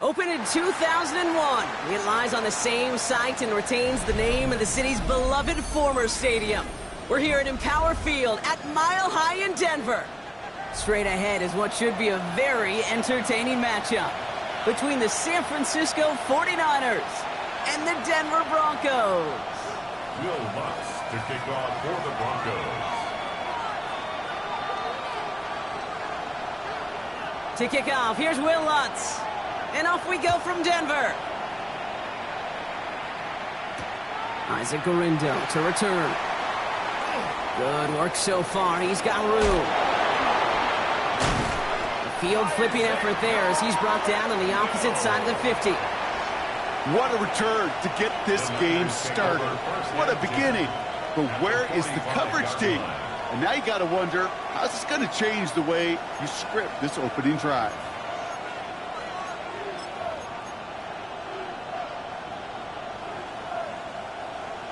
Opened in 2001, it lies on the same site and retains the name of the city's beloved former stadium. We're here at Empower Field at Mile High in Denver. Straight ahead is what should be a very entertaining matchup between the San Francisco 49ers and the Denver Broncos. Will Lutz to kick off for the Broncos. To kick off, here's Will Lutz. And off we go from Denver. Isaac Gorindo to return. Good work so far. He's got room. The field flipping effort there as he's brought down on the opposite side of the 50. What a return to get this game started. What a beginning. But where is the coverage team? And now you got to wonder, how's this going to change the way you script this opening drive?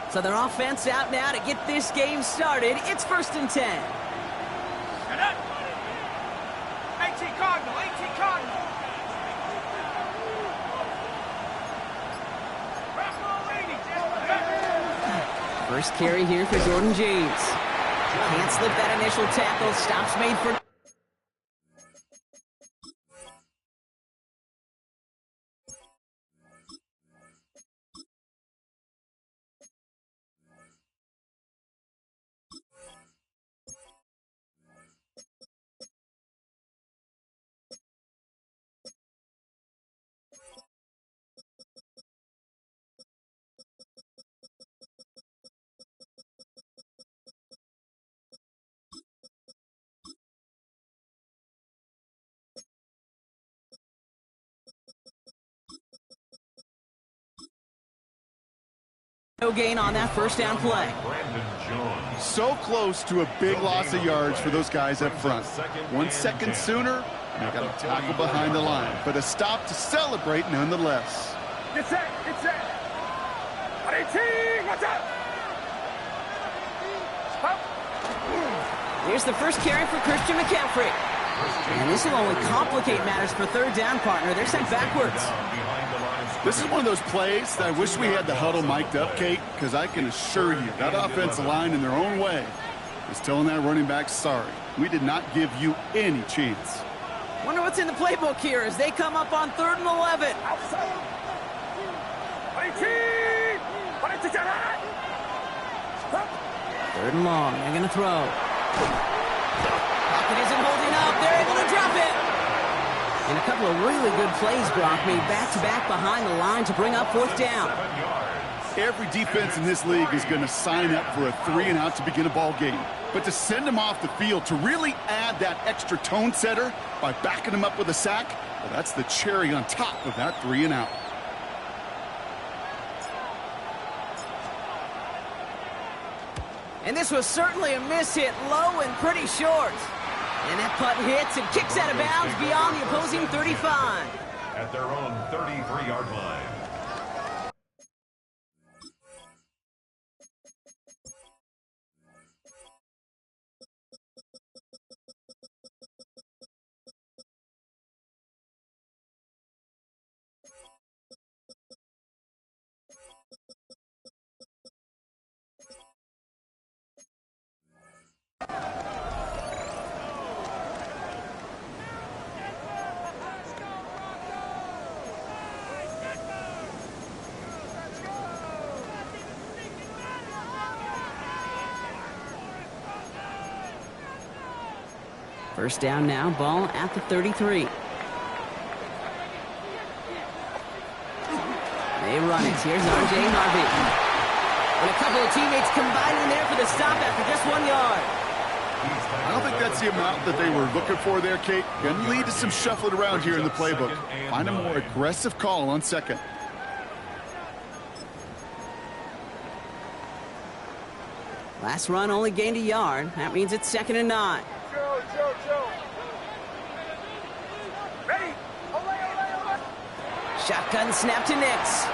So their offense out now to get this game started. It's 1st and 10. AT Cardinal. First carry here for Jordan James. Can't slip that initial tackle. Stops made for... No gain on that first down play. So close to a big loss of yards for those guys up front. 1 second sooner, and they got a tackle behind the line. But a stop to celebrate nonetheless. Get set. Watch out. Here's the first carry for Christian McCaffrey. And this will only complicate matters for third down, partner. They're sent backwards. This is one of those plays that I wish we had the huddle mic'd up, Kate, because I can assure you that offensive line in their own way is telling that running back, sorry, we did not give you any chance. Wonder what's in the playbook here as they come up on 3rd and 11. Third and long, they're going to throw. Pocket isn't holding up, they're able to drop it. And a couple of really good plays, Brock, made back-to-back behind the line to bring up 4th down. Every defense in this league is going to sign up for a 3-and-out to begin a ball game. But to send them off the field, to really add that extra tone setter by backing them up with a sack, well, that's the cherry on top of that 3-and-out. And this was certainly a miss hit, low and pretty short. And that putt hits and kicks out of bounds beyond the opposing 35. At their own 33-yard line. First down now, ball at the 33. They run it. Here's R.J. Harvey. And a couple of teammates combining there for the stop after just 1 yard. I don't think that's the amount that they were looking for there, Kate. Going to lead to some shuffling around here in the playbook. Find a more aggressive call on 2nd. Last run only gained a yard. That means it's 2nd and 9. Ready? Shotgun snap to Nix.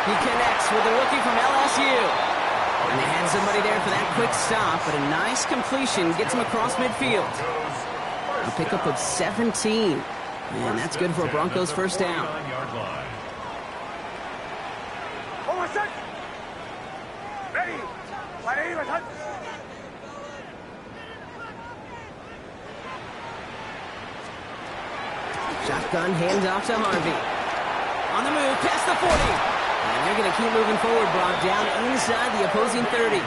He connects with the rookie from LSU. And they had somebody there for that quick stop, but a nice completion gets him across midfield. A pickup of 17. And that's good for a Broncos first down. Almost set. Ready. Wide aim, touch. Shotgun handoff to Harvey. On the move, past the 40. And they're going to keep moving forward, Brock, down inside the opposing 30.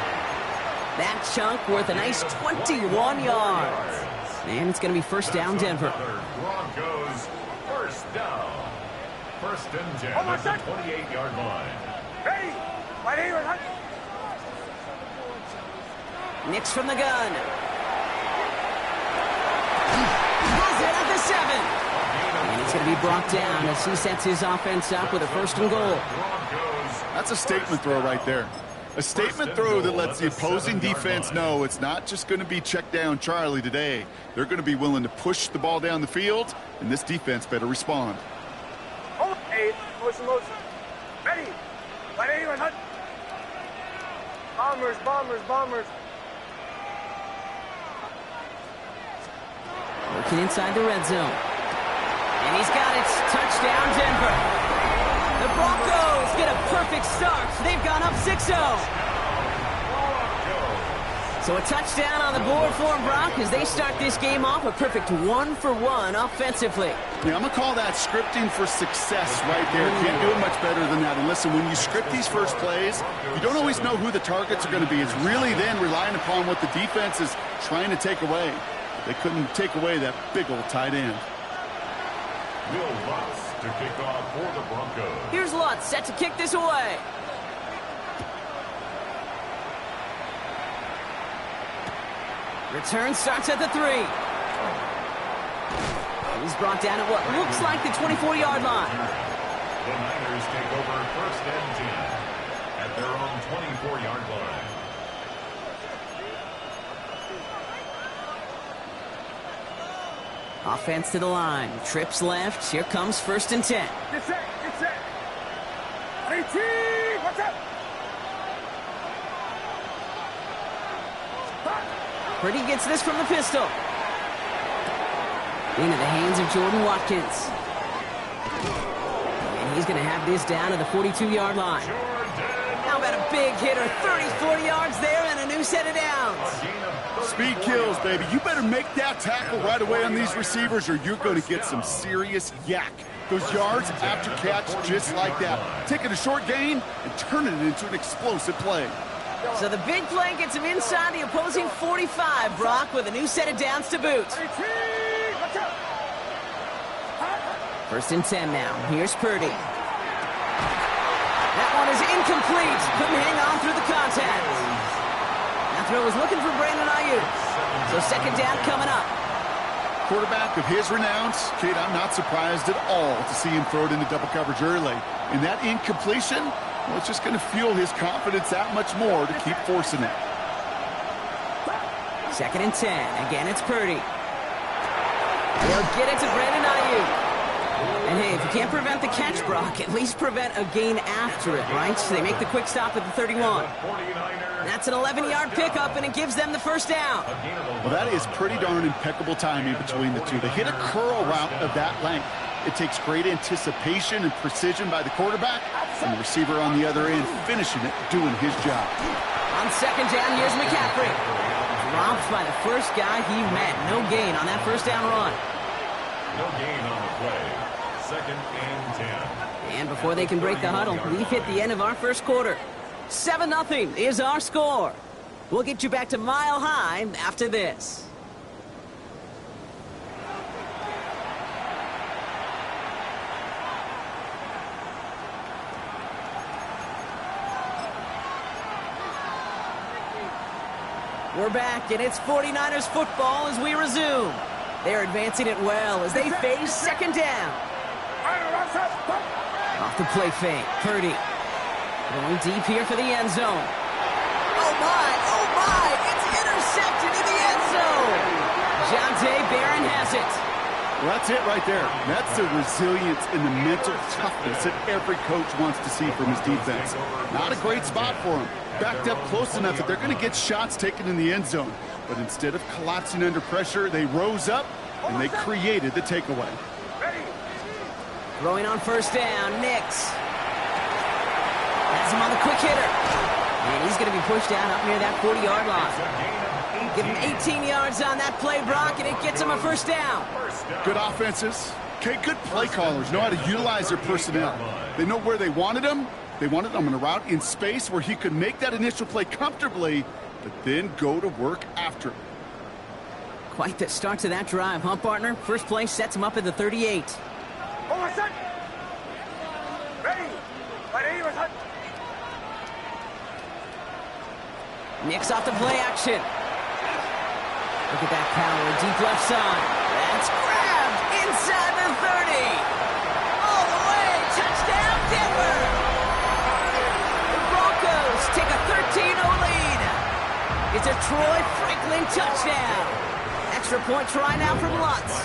That chunk worth a nice 21 yards. And it's going to be first down, Denver. Broncos first down. First and 10 at the 28-yard line. Ready. Wide aim, touch. Nix from the gun. Has it at the 7. And it's going to be brought down as he sets his offense up with a first and goal. That's a statement throw right there. A statement throw that lets the opposing defense know it's not just going to be check down Charlie today. They're going to be willing to push the ball down the field, and this defense better respond. Hey, motion. Ready. Wide aim, touch. Bombers. Working inside the red zone. And he's got it. Touchdown, Denver. The Broncos get a perfect start. They've gone up 6-0. So a touchdown on the board for them, Brock, as they start this game off a perfect 1-for-1 offensively. Yeah, I'm going to call that scripting for success right there. Can't do it much better than that. And listen, when you script these first plays, you don't always know who the targets are going to be. It's really then relying upon what the defense is trying to take away. They couldn't take away that big old tight end. Will Lutz to kick off for the Broncos. Here's Lutz set to kick this away. Return starts at the 3. He's brought down at what looks like the 24-yard line. The Niners take over first and 10 at their own 24-yard line. Offense to the line. Trips left. Here comes first and 10. Get set. 18, watch out. Purdy gets this from the pistol. Into the hands of Jordan Watkins. And he's going to have this down to the 42-yard line. How about a big hitter? 34 yards there and a new set of downs. Speed kills, baby. You better make that tackle right away on these receivers or you're going to get some serious yak. Those yards after catch just like that. Taking a short gain and turning it into an explosive play. So the big play gets him inside the opposing 45, Brock, with a new set of downs to boot. 18, watch out. First and 10 now. Here's Purdy. That one is incomplete. Couldn't hang on through the contact. That throw was looking for Brandon Ayuk. So second down coming up. Quarterback of his renowns, kid, I'm not surprised at all to see him throw it into double coverage early. And that incompletion, well, it's just going to fuel his confidence that much more to keep forcing it. Second and 10. Again, it's Purdy. They'll get it to Brandon Ayuk. And hey, if you can't prevent the catch, Brock, at least prevent a gain after it, right? So they make the quick stop at the 31. That's an 11-yard pickup, and it gives them the first down. Well, that is pretty darn impeccable timing between the two. They hit a curl route of that length. It takes great anticipation and precision by the quarterback, and the receiver on the other end finishing it, doing his job. On second down, here's McCaffrey. Dropped by the first guy he met. No gain on that first down run. No gain on the play. Second and 10. And before they can break the huddle, we've hit the end of our first quarter. 7-0 is our score. We'll get you back to Mile High after this. We're back, and it's 49ers football as we resume. They're advancing it well as they face second down. Off the play fake, Purdy. Going deep here for the end zone. Oh my, it's intercepted in the end zone. Jonte Barron has it. Well, that's it right there. That's the resilience and the mental toughness that every coach wants to see from his defense. Not a great spot for him. Backed up close enough that they're going to get shots taken in the end zone. But instead of collapsing under pressure, they rose up and they created the takeaway. Throwing on first down, Nix. Has him on the quick hitter. And he's going to be pushed out up near that 40-yard line. Give him 18 yards on that play, Brock, and it gets him a first down. Good offenses. Okay, good play callers know how to utilize their personnel. They know where they wanted him. They wanted him on a route in space where he could make that initial play comfortably, but then go to work after. Quite the start to that drive, huh, partner? First play sets him up at the 38. Hold on, set. Ready. Ready, set. Nix off the play action. Look at that power, deep left side. That's grabbed inside the 30. All the way, touchdown Denver. The Broncos take a 13-0 lead. It's a Troy Franklin touchdown. Extra point try now from Lutz.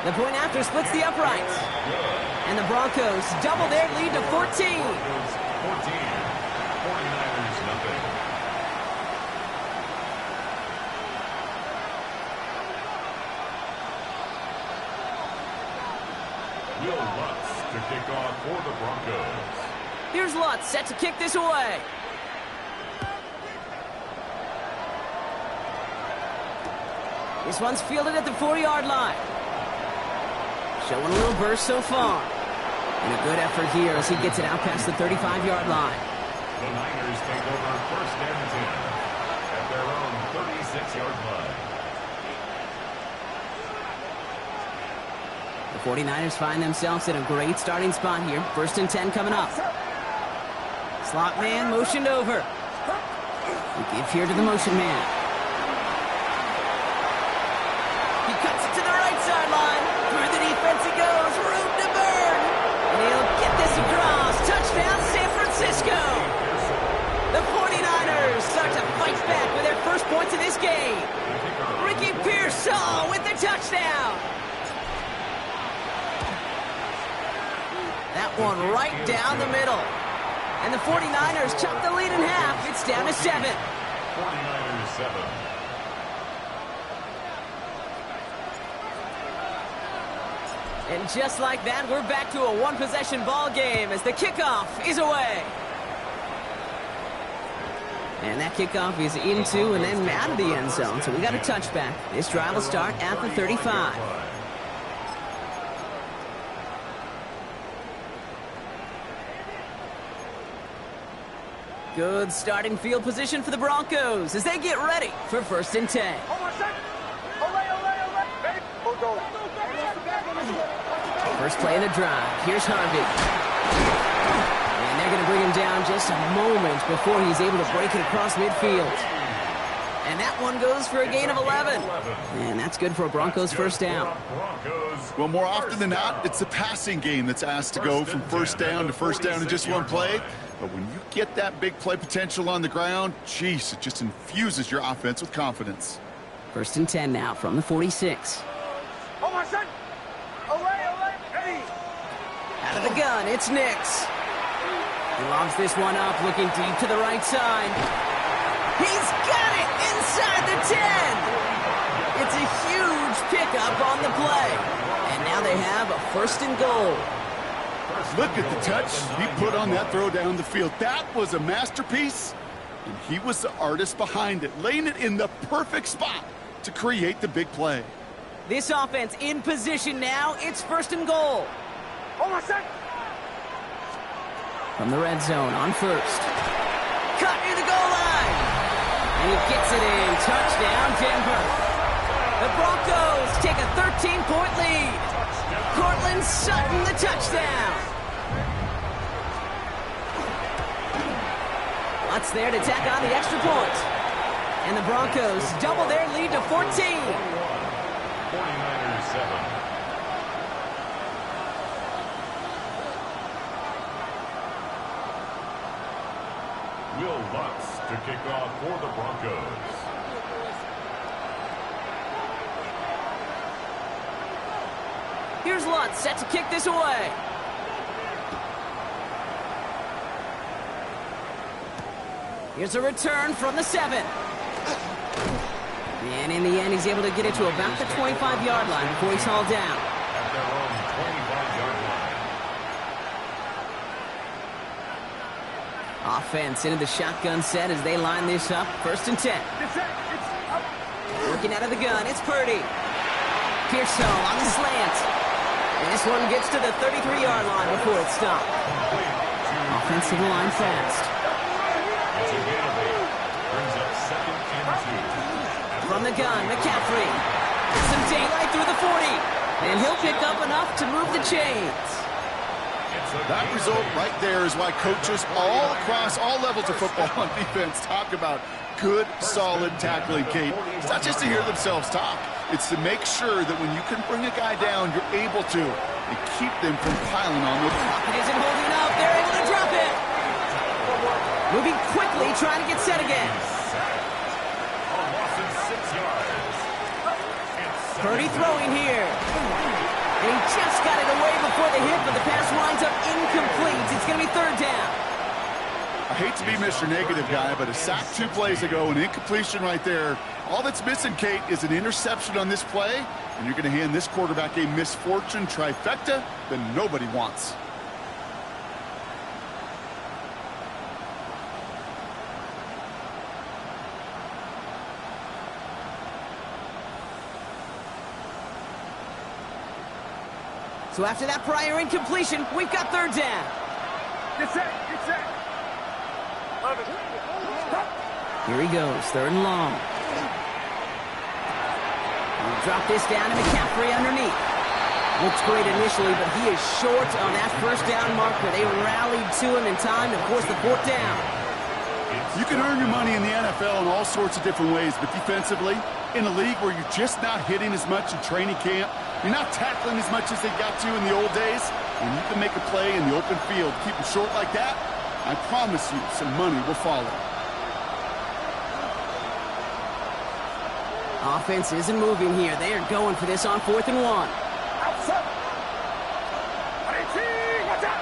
The point after splits the uprights. And the Broncos double their lead to 14. 49ers nothing. Will Lutz to kick off for the Broncos. Here's Lutz set to kick this away. This one's fielded at the 40-yard line. Showing a little burst so far. And a good effort here as he gets it out past the 35-yard line. The Niners take over first and 10 at their own 36-yard line. The 49ers find themselves in a great starting spot here. First and 10 coming up. Slot man motioned over. We give here to the motion man. He cuts it to the right sideline. Through the defense he goes. Room to burn. And he'll get this across. Touchdown San Francisco. The 49ers start to fight back with their first points in this game. Ricky Pearsall with the touchdown. That one right down the middle. And the 49ers chop the lead in half. It's down to 7. 49ers 7. And just like that, we're back to a one-possession ball game as the kickoff is away. And that kickoff is into and then out of the end zone. So we got a touchback. This drive will start at the 35. Good starting field position for the Broncos as they get ready for first and 10. First play of the drive. Here's Harvey. And they're going to bring him down just a moment before he's able to break it across midfield. And that one goes for a gain of 11. And that's good for a Broncos first down. Well, more often than not, it's the passing game that's asked to go from first down to first down in just one play. But when you get that big play potential on the ground, geez, it just infuses your offense with confidence. First and 10 now from the 46. Oh, my son! Away, ready! Out of the gun, it's Nix. He lobs this one up, looking deep to the right side. He's got it inside the 10. It's a huge pickup on the play. And now they have a first and goal. Look at the touch he put on that throw down the field. That was a masterpiece, and he was the artist behind it, laying it in the perfect spot to create the big play. This offense in position now. It's first and goal. Oh, my son! From the red zone on first. Cut near the goal line. And he gets it in. Touchdown, Denver. The Broncos take a 13-point lead. Cortland Sutton, the touchdown. Lutz there to tack on the extra point. And the Broncos double their lead to 14. 49ers 7. Will Lutz to kick off for the Broncos. Here's Lutz set to kick this away. Here's a return from the 7. And in the end, he's able to get it to about the 25-yard line before he's hauled down. At their own 25-yard line. Offense into the shotgun set as they line this up. 1st and 10. Working out of the gun, it's Purdy. Pearson on the slant. And this one gets to the 33-yard line before it's stopped. Offensive line fast. It's a gain of 8. Brings up 2nd and 2. From the gun, McCaffrey. Some daylight through the 40. And he'll pick up enough to move the chains. That result right there is why coaches all across all levels of football on defense talk about good, solid tackling, Kate. It's not just to hear themselves talk. It's to make sure that when you can bring a guy down, you're able to and keep them from piling on them. It isn't holding up. They're able to drop it. Moving quickly, trying to get set again. A loss of 6 yards. Purdy throwing here. And he just got it away before the hit, but the pass winds up incomplete. It's going to be 3rd down. I hate to be Mr. Negative guy, but a sack 2 plays ago, an incompletion right there. All that's missing, Kate, is an interception on this play, and you're going to hand this quarterback a misfortune trifecta that nobody wants. So after that prior incompletion, we've got 3rd down. Get set. Here he goes, 3rd and long. We'll drop this down to McCaffrey underneath. Looks great initially, but he is short on that 1st down marker. They rallied to him in time to force the 4th down. You can earn your money in the NFL in all sorts of different ways, but defensively, in a league where you're just not hitting as much in training camp, you're not tackling as much as they got to in the old days, and you can make a play in the open field, keep them short like that, I promise you some money will follow. Offense isn't moving here. They are going for this on 4th and 1. Outside. Watch out.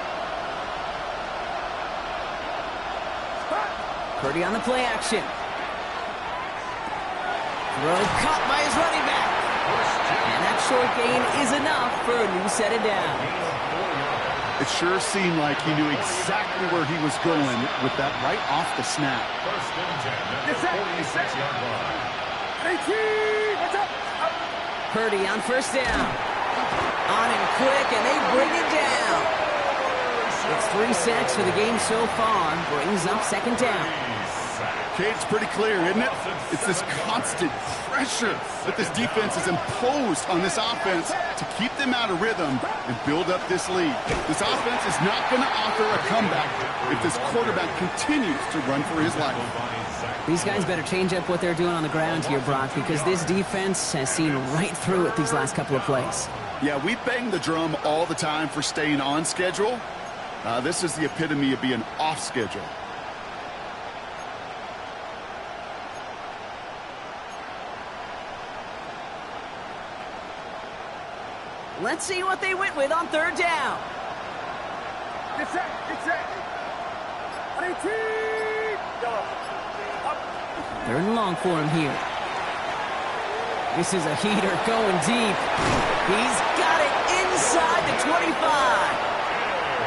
Purdy on the play action. Throw caught by his running back. And that short gain is enough for a new set of downs. It sure seemed like he knew exactly where he was going with that right off the snap. 1st and 10 at the 46-yard line. Purdy on 1st down. On and quick, and they bring it down. It's 3 sacks for the game so far. Brings up 2nd down. Kate, it's pretty clear, isn't it? It's this constant pressure that this defense has imposed on this offense to keep them out of rhythm and build up this lead. This offense is not going to offer a comeback if this quarterback continues to run for his life. These guys better change up what they're doing on the ground here, Brock, because this defense has seen right through it these last couple of plays. Yeah, we bang the drum all the time for staying on schedule. This is the epitome of being off schedule. Let's see what they went with on 3rd down. Get set. 3rd and long for him here. This is a heater going deep. He's got it inside the 25.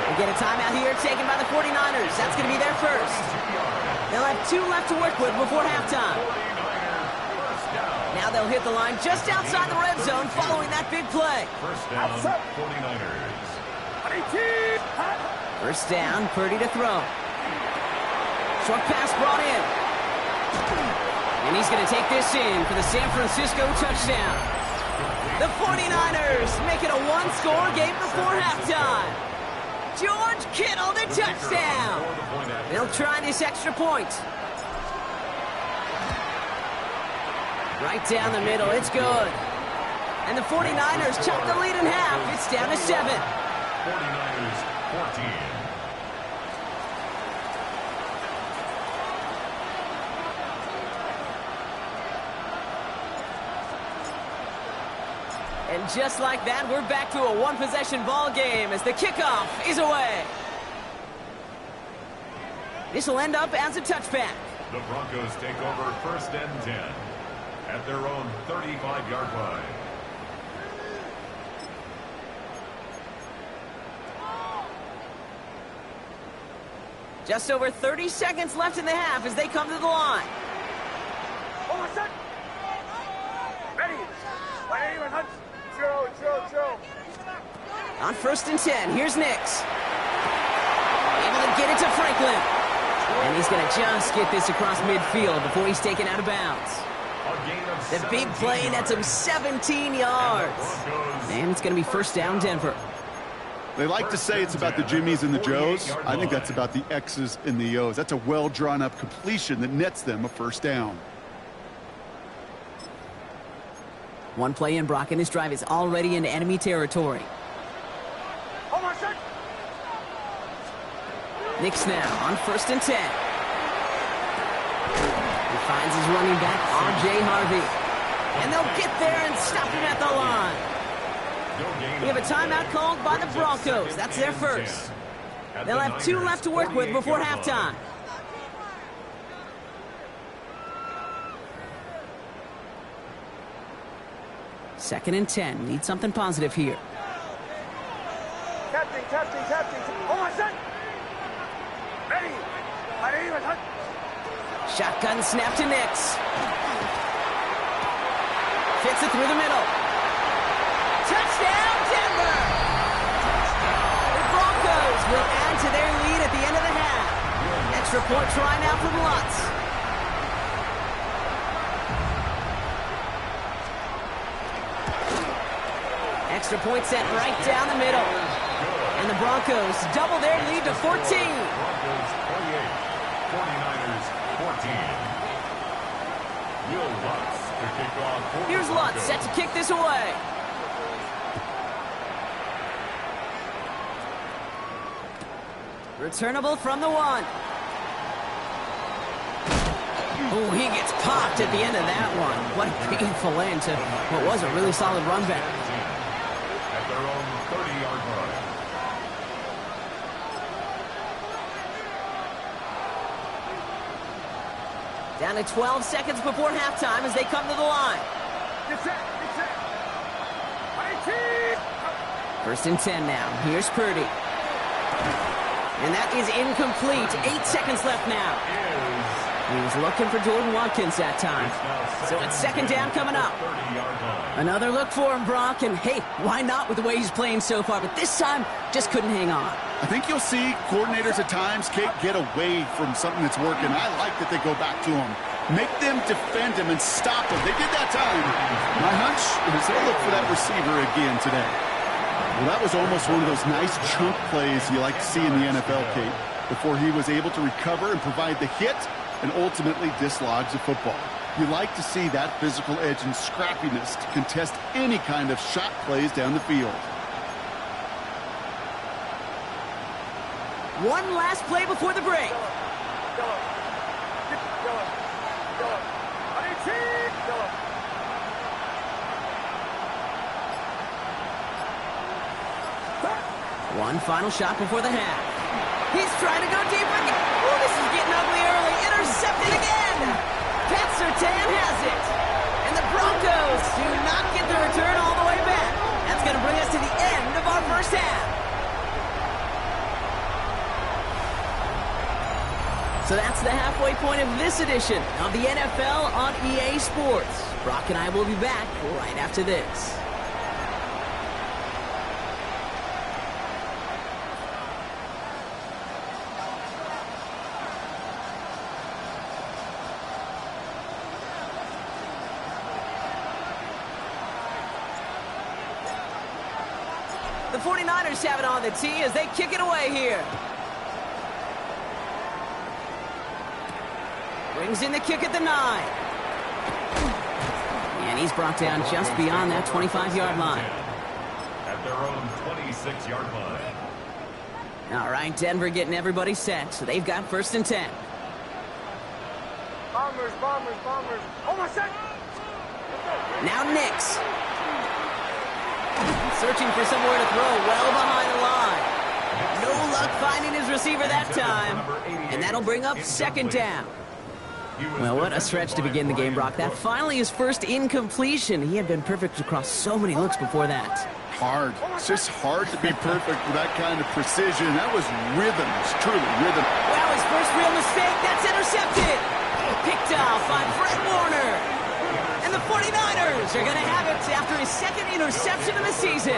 We get a timeout here taken by the 49ers. That's going to be their first. They'll have 2 left to work with before halftime. Now they'll hit the line just outside the red zone following that big play. 1st down, 49ers. 1st down, Purdy to throw. Short pass brought in. And he's going to take this in for the San Francisco touchdown. The 49ers make it a 1-score game before halftime. George Kittle, the touchdown. They'll try this extra point. Right down the middle, it's good. And the 49ers chop the lead in half. It's down to 7. 49ers 14. And just like that, we're back to a one-possession ball game as the kickoff is away. This will end up as a touchback. The Broncos take over 1st and 10 at their own 35-yard line. Just over 30 seconds left in the half as they come to the line. Ready. My name is Hunt. Chill. On 1st and 10, here's Nix. Able to get it to Franklin. And he's going to just get this across midfield before he's taken out of bounds. The big play nets him 17 yards. And it's going to be 1st down, Denver. They like to say it's about the Jimmies and the Joes. I think that's about the X's and the O's. That's a well-drawn-up completion that nets them a 1st down. One play in, Brock, and his drive is already into enemy territory. Nix now on 1st and 10. He finds his running back, R.J. Harvey. And they'll get there and stop him at the line. We have a timeout called by the Broncos. That's their first. They'll have 2 left to work with before halftime. Second and 10. Need something positive here. Captain. Oh, my son. Ready. My name is Hunt. Shotgun snap to Nix. Fits it through the middle. Touchdown, Denver! The Broncos will add to their lead at the end of the half. Extra point try now from Lutz. Extra point set right down the middle. And the Broncos double their lead to 14. Broncos 28, 49ers 14. Will Lutz to kick off. Here's Lutz set to kick this away. Returnable from the 1. Oh, he gets popped at the end of that one. What a painful end to what was a really solid run back. At their own 30-yard line. Down to 12 seconds before halftime as they come to the line. Get set. 1st and 10 now. Here's Purdy. And that is incomplete. 8 seconds left now. He was looking for Jordan Watkins that time. So it's 2nd down coming up. Another look for him, Brock. And hey, why not with the way he's playing so far? But this time, just couldn't hang on. I think you'll see coordinators at times, Kate, get away from something that's working. I like that they go back to him. Make them defend him and stop him. They did that time. My hunch is they'll look for that receiver again today. Well, that was almost one of those nice chunk plays you like to see in the NFL, Kate, before he was able to recover and provide the hit and ultimately dislodge the football. You like to see that physical edge and scrappiness to contest any kind of shot plays down the field. One last play before the break. One final shot before the half. He's trying to go deep again. Oh, this is getting ugly early. Intercepted again. Pat Surtain has it. And the Broncos do not get the return all the way back. That's going to bring us to the end of our first half. So that's the halfway point of this edition of the NFL on EA Sports. Brock and I will be back right after this. The 49ers have it on the tee as they kick it away here. Brings in the kick at the 9. And he's brought down just beyond that 25-yard line. At their own 26-yard line. All right, Denver getting everybody set, so they've got 1st and 10. Bombers. Oh, my son. Now Nix. Searching for somewhere to throw well behind the line. No luck finding his receiver that time. And that'll bring up 2nd down. Well, what a stretch to begin the game, Brock. That finally his first incompletion. He had been perfect across so many looks before that. Hard. It's just hard to be perfect with that kind of precision. That was rhythm. It's truly rhythm. Well, his first real mistake. That's intercepted. Picked off by Fred Warner. And the 49ers are going to have it after his second interception of the season.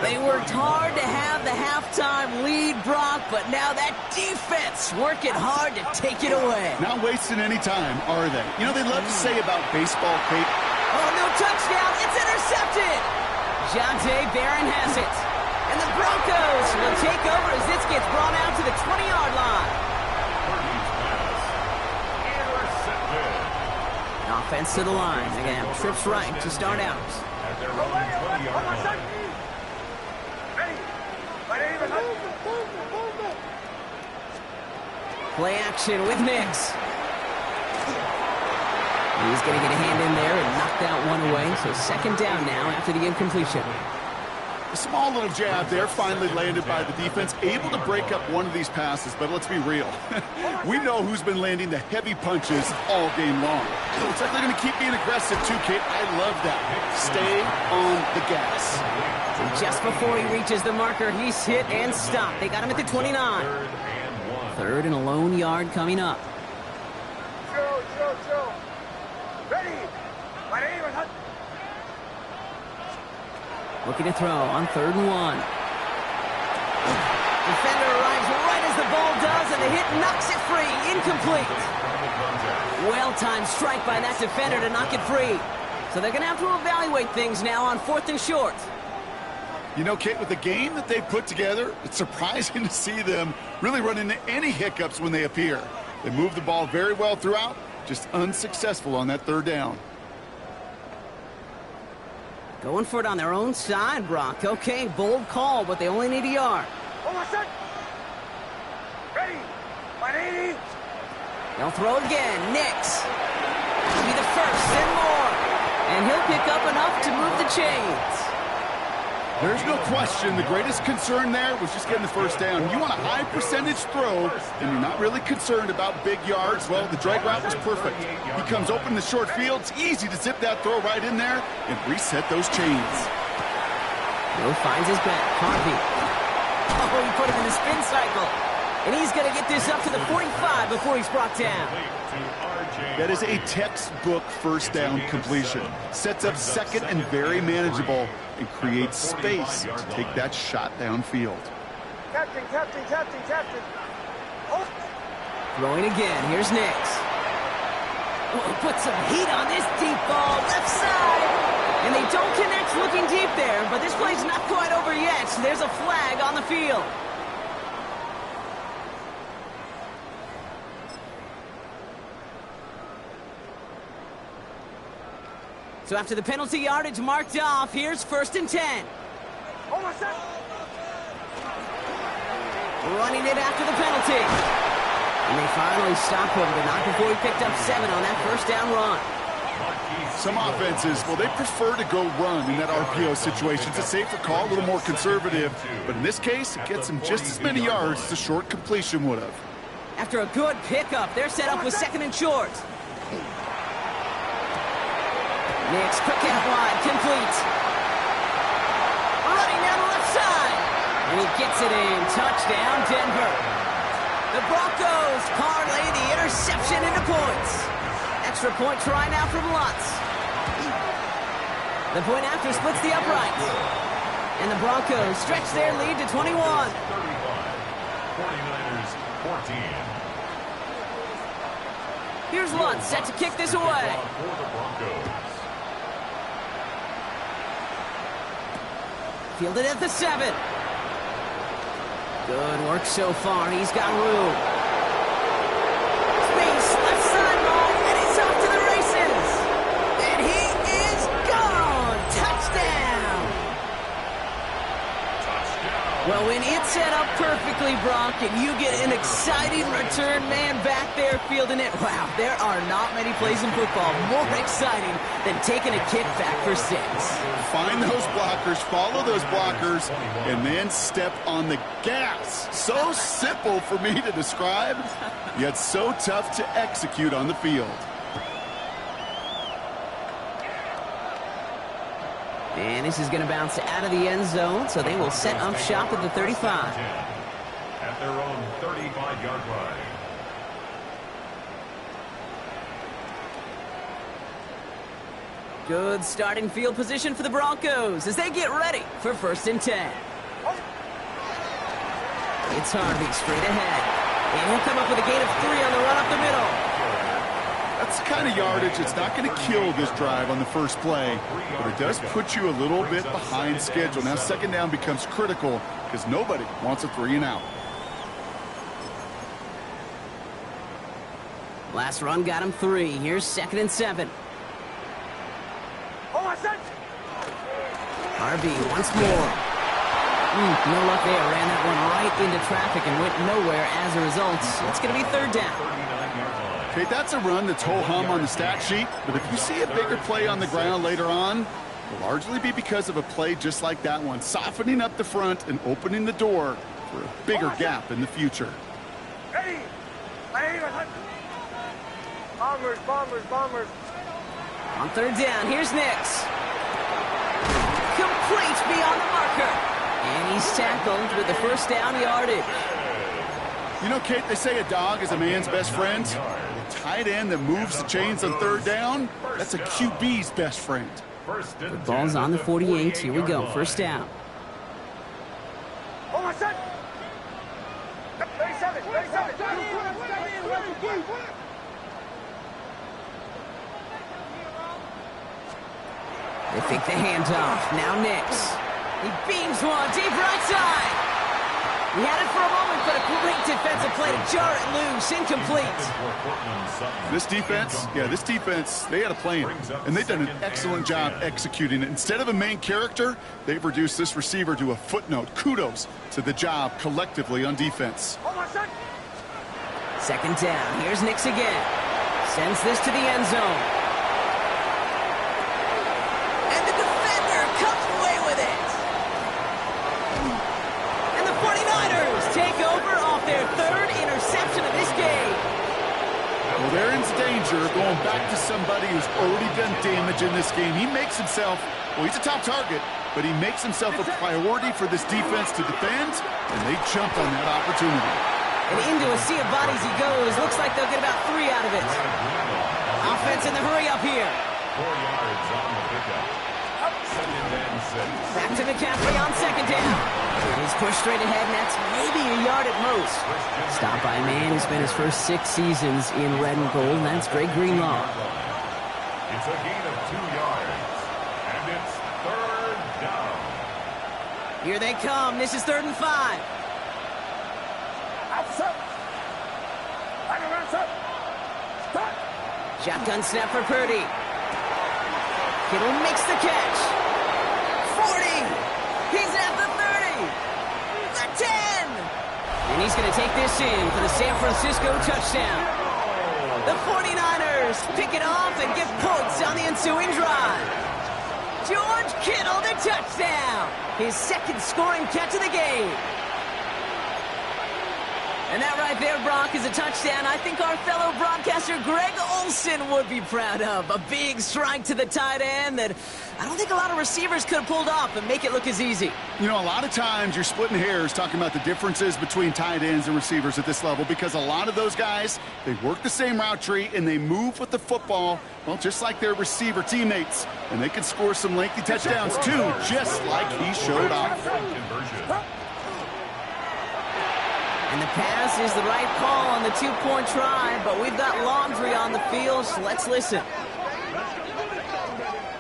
They worked hard to have the halftime lead, Brock, but now that defense working hard to take it away. Not wasting any time, are they? You know, they love to say about baseball, Kate. Oh, no touchdown. It's intercepted. Jonte Barron has it. And the Broncos will take over as this gets brought out to the 20-yard line. Offense to the line. They're going to have trips right to start out. At their own 20-yard line. Play action with Nix. He's going to get a hand in there and knock that one away. So second down now after the incompletion. A small little jab there, finally landed by the defense, able to break up one of these passes, but let's be real. We know who's been landing the heavy punches all game long. Looks like they're going to keep being aggressive too, Kate. I love that. Stay on the gas. Just before he reaches the marker, he's hit and stopped. They got him at the 29. Third and a lone yard coming up. Joe. Ready. My name is Hunt. Looking to throw on 3rd and 1. Defender arrives right as the ball does, and the hit knocks it free. Incomplete. Well-timed strike by that defender to knock it free. So they're going to have to evaluate things now on 4th and short. You know, Kate, with the game that they've put together, it's surprising to see them really run into any hiccups when they appear. They move the ball very well throughout, just unsuccessful on that 3rd down. Going for it on their own side, Brock. Okay, bold call, but they only need a yard. Ready. My name. They'll throw again. Nix. That'll be the first and more. And he'll pick up enough to move the chains. There's no question the greatest concern there was just getting the 1st down. You want a high percentage throw, and you're not really concerned about big yards. Well, the drag route was perfect. He comes open in the short field. It's easy to zip that throw right in there and reset those chains. Hill finds his back. Harvey. Oh, he put him in the spin cycle. And he's going to get this up to the 45 before he's brought down. That is a textbook 1st down completion. Sets up 2nd and very manageable and creates space to take that shot downfield. Captain. Oh. Throwing again. Here's Nix. Oh, put some heat on this deep ball. Left side. And they don't connect looking deep there, but this play's not quite over yet. So there's a flag on the field. So after the penalty yardage marked off, here's 1st and 10. Running it after the penalty. And they finally stop him, but not before he picked up 7 on that 1st down run. Some offenses, well, they prefer to go run in that RPO situation. It's a safer call, a little more conservative. But in this case, it gets them just as many yards as a short completion would have. After a good pickup, they're set up with 2nd and short. Nix, quick out wide, complete. Running down the left side. And he gets it in. Touchdown, Denver. The Broncos parlay the interception into points. Extra point try now from Lutz. The point after splits the uprights. And the Broncos stretch their lead to 21. 49ers 14. Here's Lutz set to kick this away. For the Broncos. Fielded at the 7. Good work so far. He's got room. Space, left side ball, and he's off to the races. And he is gone. Touchdown. Well, when it's set up perfectly, Brock, and you get an exciting return man back there fielding it, wow, there are not many plays in football more exciting than taking a kickback for 6. Find those blockers, follow those blockers, and then step on the gas. So simple for me to describe, yet so tough to execute on the field. And this is going to bounce out of the end zone, so they will set up shop at the 35. At their own 35-yard line. Good starting field position for the Broncos as they get ready for 1st and 10. It's Harvey straight ahead. And he'll come up with a gain of 3 on the run up the middle. That's the kind of yardage that's not going to kill this drive on the first play, but it does put you a little bit behind schedule. Now 2nd down becomes critical because nobody wants a 3 and out. Last run got him 3. Here's 2nd and 7. Harvey once more. No luck there. Ran that one right into traffic and went nowhere as a result. It's going to be 3rd down. Okay, that's a run that's ho-hum on the stat sheet, but if you see a bigger play on the ground later on, it'll largely be because of a play just like that one, softening up the front and opening the door for a bigger gap in the future. Bombers. On 3rd down, here's Nix. Complete beyond the marker. And he's tackled with the 1st down yardage. You know, Kate, they say a dog is a man's best friend. The tight end that moves the chains on 3rd down, that's a QB's best friend. The ball's on the 48. Here we go. 1st down. They fake the handoff. Now Nix. He beams one deep right side. He had it for a moment, but a great defensive play to jar it loose. Incomplete. This defense, they had a plan, and they've done an excellent job executing it. Instead of a main character, they've reduced this receiver to a footnote. Kudos to the job collectively on defense. 2nd down. Here's Nix again. Sends this to the end zone. And the defender comes away with it. And the 49ers take over off their 3rd interception of this game. Well, they're in danger of going back to somebody who's already done damage in this game. He makes himself, well, he's a top target, but he makes himself a priority for this defense to defend, and they jumped on that opportunity. And into a sea of bodies he goes. Looks like they'll get about 3 out of it. Offense in the hurry up here. 4 yards on the pickup. 2nd and 6. Back to McCaffrey on 2nd down. He's pushed straight ahead, and that's maybe a yard at most. Stopped by a man who spent his first 6 seasons in red and gold, and that's Greg Greenlaw. It's a gain of 2 yards, and it's 3rd down. Here they come. This is 3rd and 5. Shotgun snap for Purdy. Kittle makes the catch. 40. He's at the 30. The 10. And he's going to take this in for the San Francisco touchdown. The 49ers pick it off and get points on the ensuing drive. George Kittle, the touchdown. His 2nd scoring catch of the game. And that right there, Brock, is a touchdown I think our fellow broadcaster Greg Olsen would be proud of. A big strike to the tight end that I don't think a lot of receivers could have pulled off and make it look as easy. You know, a lot of times you're splitting hairs talking about the differences between tight ends and receivers at this level because a lot of those guys, they work the same route tree and they move with the football, well, just like their receiver teammates. And they can score some lengthy touchdowns, too, just like he showed off. And the pass is the right call on the 2-point try, but we've got laundry on the field, so let's listen.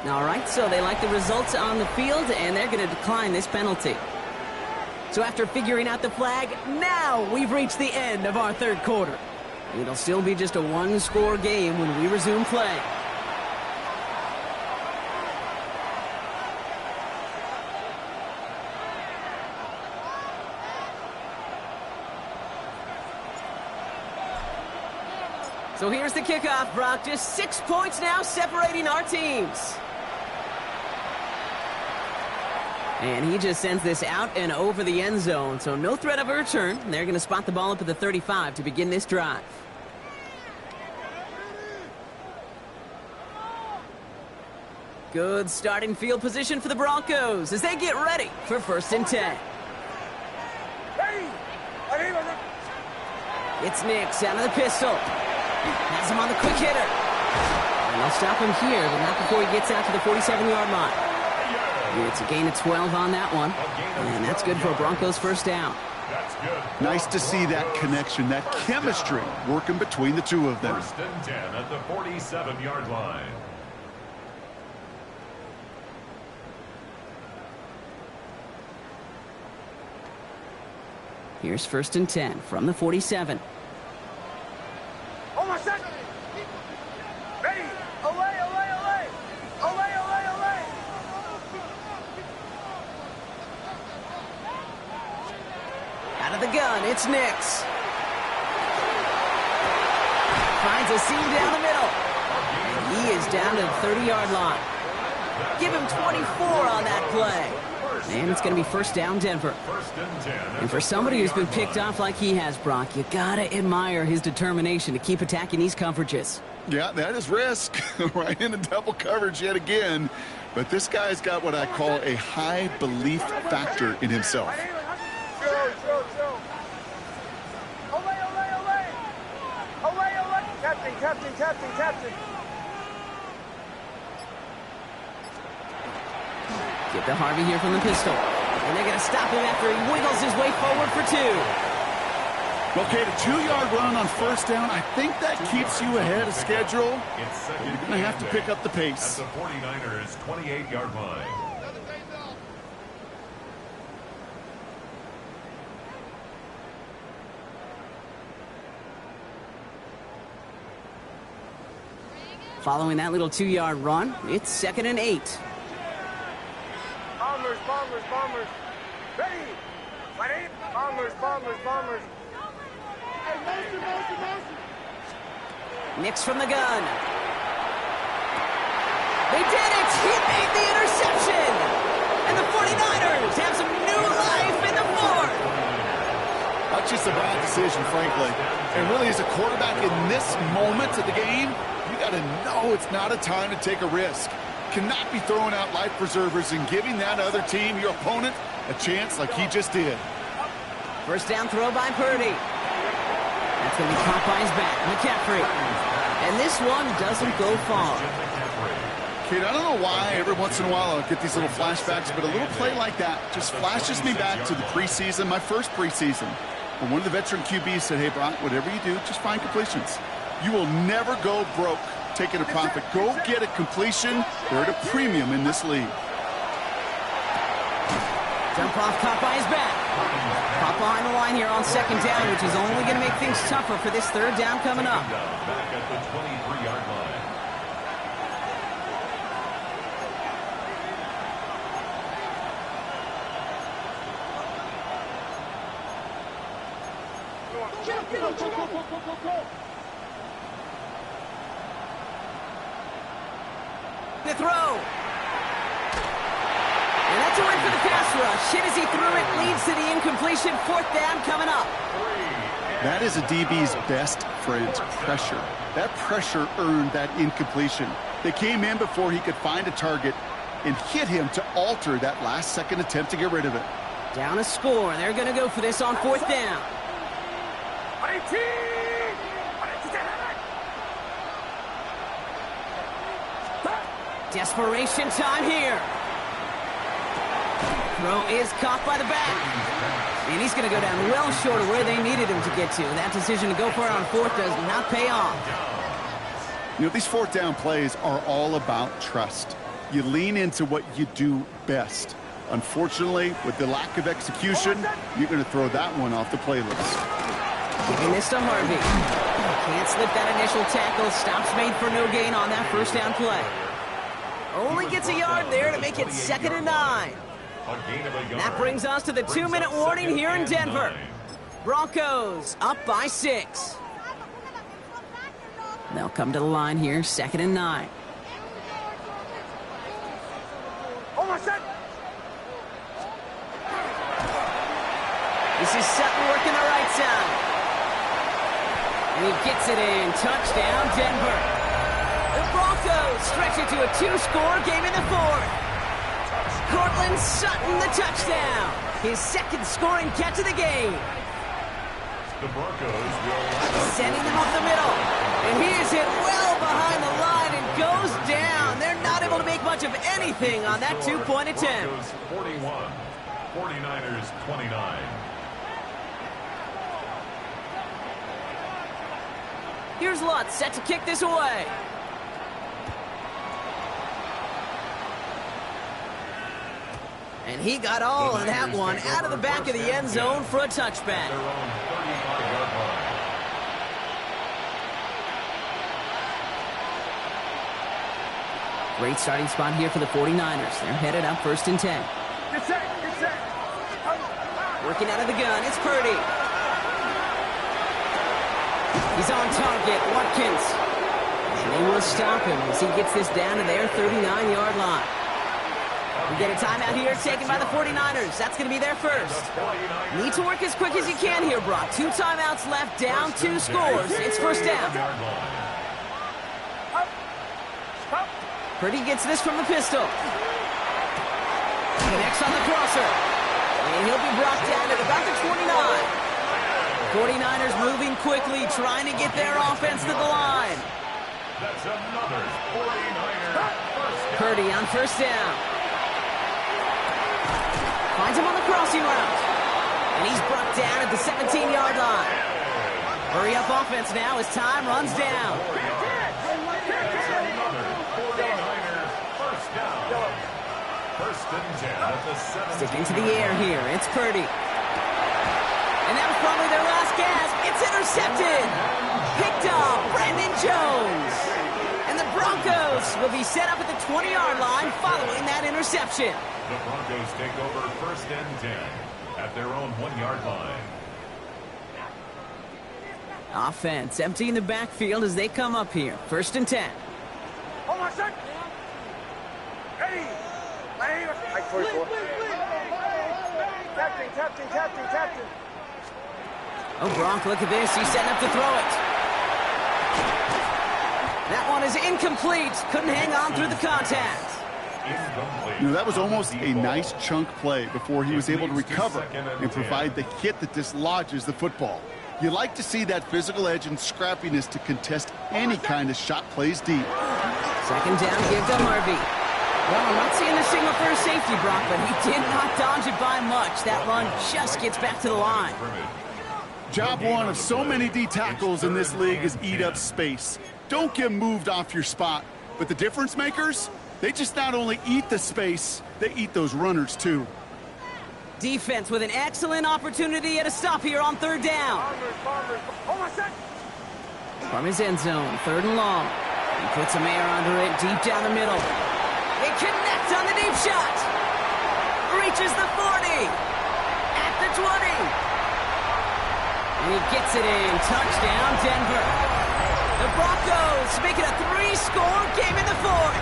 All right, so they like the results on the field, and they're going to decline this penalty. So after figuring out the flag, now we've reached the end of our 3rd quarter. It'll still be just a 1-score game when we resume play. So here's the kickoff, Brock. Just 6 points now separating our teams. And he just sends this out and over the end zone, so no threat of a return. They're going to spot the ball up at the 35 to begin this drive. Good starting field position for the Broncos as they get ready for 1st and 10. It's Nix out of the pistol. Has him on the quick hitter. And they'll stop him here, but not before he gets out to the 47-yard line. It's a gain of 12 on that one, and that's good for a Broncos 1st down. Nice to see that connection, that chemistry working between the two of them. 1st and 10 at the 47-yard line. Here's 1st and 10 from the 47. Oh, my son! Ready! Away, away, away! Away, away, away! Out of the gun, it's Nix. Finds a seam down the middle. And he is down to the 30-yard line. Give him 24 on that play. And it's going to be 1st down, Denver. 1st and 10. And for somebody who's been picked off like he has, Brock, you got to admire his determination to keep attacking these coverages. Yeah, that is risk. Right into double coverage yet again. But this guy's got what I call a high belief factor in himself. Captain. Get to Harvey here from the pistol. And they're going to stop him after he wiggles his way forward for 2. Okay, the 2-yard run on 1st down, I think that keeps you ahead of schedule. You're going to have to pick up the pace. At the 49ers' 28-yard line. Following that little 2-yard run, it's 2nd and 8. Bombers. Ready! Ready! Bombers. Nix from the gun. They did it! He made the interception! And the 49ers have some new life in the 4th! That's just a bad decision, frankly. And really, as a quarterback in this moment of the game, you got to know it's not a time to take a risk. Cannot be throwing out life preservers and giving that other team, your opponent, a chance like he just did. 1st down throw by Purdy. That's going to be caught by his back, McCaffrey. And this one doesn't go far. Kid, I don't know why every once in a while I'll get these little flashbacks, but a little play like that just flashes me back to the preseason, my first preseason. When one of the veteran QBs said, hey, Brock, whatever you do, just find completions. You will never go broke taking a profit. Go get a completion. They're at a premium in this league. Jump off, caught by his back. Pop behind the line here on 2nd down, which is only going to make things tougher for this 3rd down coming up. Back at the 23-yard line. Go. The throw. And that's a win for the pass rush. Hit as he threw it, leads to the incompletion. 4th down coming up. That is a DB's best friend, pressure. That pressure earned that incompletion. They came in before he could find a target and hit him to alter that last-second attempt to get rid of it. Down a score. They're going to go for this on 4th down. Desperation time here. Throw is caught by the back. And he's going to go down well short of where they needed him to get to. That decision to go for it on 4th does not pay off. You know, these 4th down plays are all about trust. You lean into what you do best. Unfortunately, with the lack of execution, you're going to throw that one off the playlist. Giving this to Harvey. Can't slip that initial tackle. Stops made for no gain on that 1st down play. Only gets a yard there to make it 2nd and 9. That brings us to the 2-minute warning here in Denver. Broncos up by 6. They'll come to the line here, 2nd and 9. Almost set. This is Sutton working the right side. And he gets it in. Touchdown, Denver. The Broncos stretch it to a 2-score game in the 4th. Cortland Sutton, the touchdown. His 2nd scoring catch of the game. The Broncos will Sending them up the middle. And he is hit well behind the line and goes down. They're not able to make much of anything on that 2-point attempt. Broncos 41, 49ers 29. Here's Lutz set to kick this away. And he got all of that one out of the back of the end zone for a touchback. Their own 35-yard line. Great starting spot here for the 49ers. They're headed up 1st and 10. Get set. Get set. Working out of the gun, it's Purdy. He's on target, Watkins. And they will stop him as he gets this down to their 39-yard line. We get a timeout here taken by the 49ers. That's going to be their first. Need to work as quick as you can here, Brock. 2 timeouts left, down 2 scores. It's 1st down. Purdy gets this from the pistol. Connects on the crosser. And he'll be brought down at about the 29. 49ers moving quickly, trying to get their offense to the line. That's another 49er first down. Purdy on 1st down. Finds him on the crossing route. And he's brought down at the 17-yard line. Hurry up offense now as time runs down. That's another 49er first down. 1st and 10 at the 17. Sticking to the air here, it's Purdy. And that was probably their last gasp. It's intercepted. Picked off Brandon Jones. And the Broncos will be set up at the 20-yard line following that interception. The Broncos take over 1st and 10 at their own 1-yard line. Offense emptying the backfield as they come up here. 1st and 10. Almost set. Ready. I 44. Captain. Oh, Gronk, look at this. He's setting up to throw it. That one is incomplete. Couldn't hang on through the contact. You know, that was almost a nice chunk play before he was able to recover and provide the hit that dislodges the football. You like to see that physical edge and scrappiness to contest any kind of shot plays deep. 2nd down, give to Harvey. Well, I'm not seeing the signal for a safety, Brock, but he did not dodge it by much. That run just gets back to the line. Job one of so many D tackles in this league is eat up space. Don't get moved off your spot. But the difference makers, they just not only eat the space, they eat those runners too. Defense with an excellent opportunity at a stop here on 3rd down. Almost set. From his end zone, 3rd and long. He puts some air under it, deep down the middle. They connect on the deep shot. Reaches the 40. At the 20. And he gets it in. Touchdown, Denver. The Broncos make it a 3-score game in the 4th.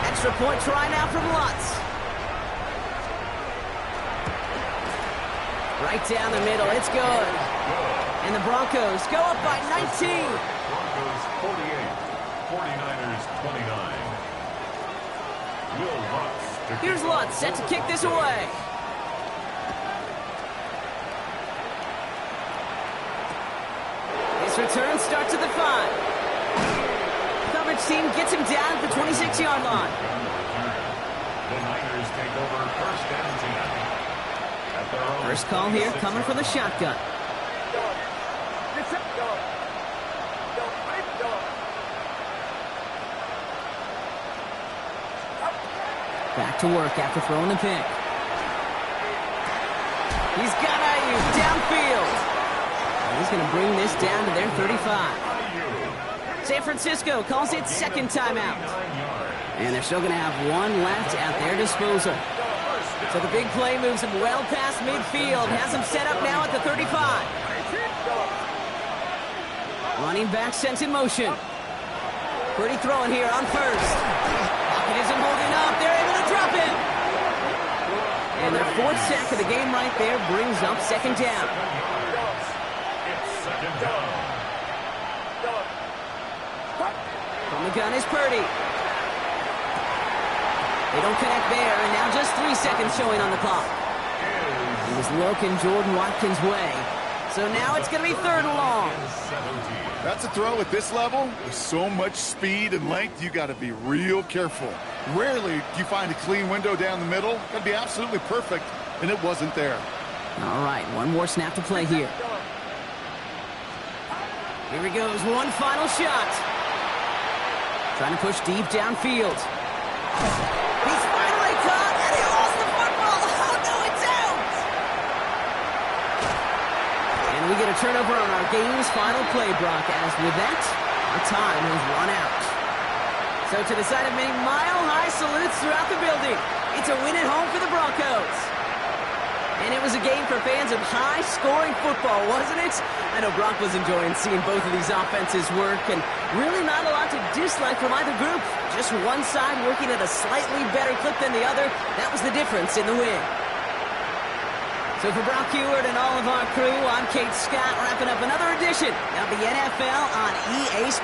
Extra point try now from Lutz. Right down the middle. It's good. And the Broncos go up by 19. Broncos 48, 49ers 29. Will Lutz. Here's Lutz set to kick this away. Return starts at the 5. Coverage team gets him down at the 26-yard line. The Niners take over 1st and 10. At their own First call here coming from the shotgun. Back to work after throwing the pick. He's got Ayuk downfield. He's going to bring this down to their 35. San Francisco calls it 2nd timeout. And they're still going to have 1 left at their disposal. So the big play moves him well past midfield. Has him set up now at the 35. Running back sent in motion. Pretty throwing here on first. Pocket isn't holding up. They're able to drop it. And their fourth sack of the game right there brings up second down. It's second down. From the gun is Purdy. They don't connect there, and now just 3 seconds showing on the clock. He was looking Jordan Watkins' way. So now it's going to be third and long. That's a throw at this level. With so much speed and length, you got to be real careful. Rarely do you find a clean window down the middle. Got to be absolutely perfect, and it wasn't there. All right, one more snap to play here. Here he goes, one final shot. Trying to push deep downfield. He's finally caught, and he lost the football. Oh, no, it's out. And we get a turnover on our game's final play, Brock, as with that, our time has run out. So to the side of many mile-high salutes throughout the building, it's a win at home for the Broncos. And it was a game for fans of high-scoring football, wasn't it? I know Brock was enjoying seeing both of these offenses work, and really not a lot to dislike from either group. Just one side working at a slightly better clip than the other. That was the difference in the win. So for Brock Heward and all of our crew, I'm Kate Scott, wrapping up another edition of the NFL on EA Sports.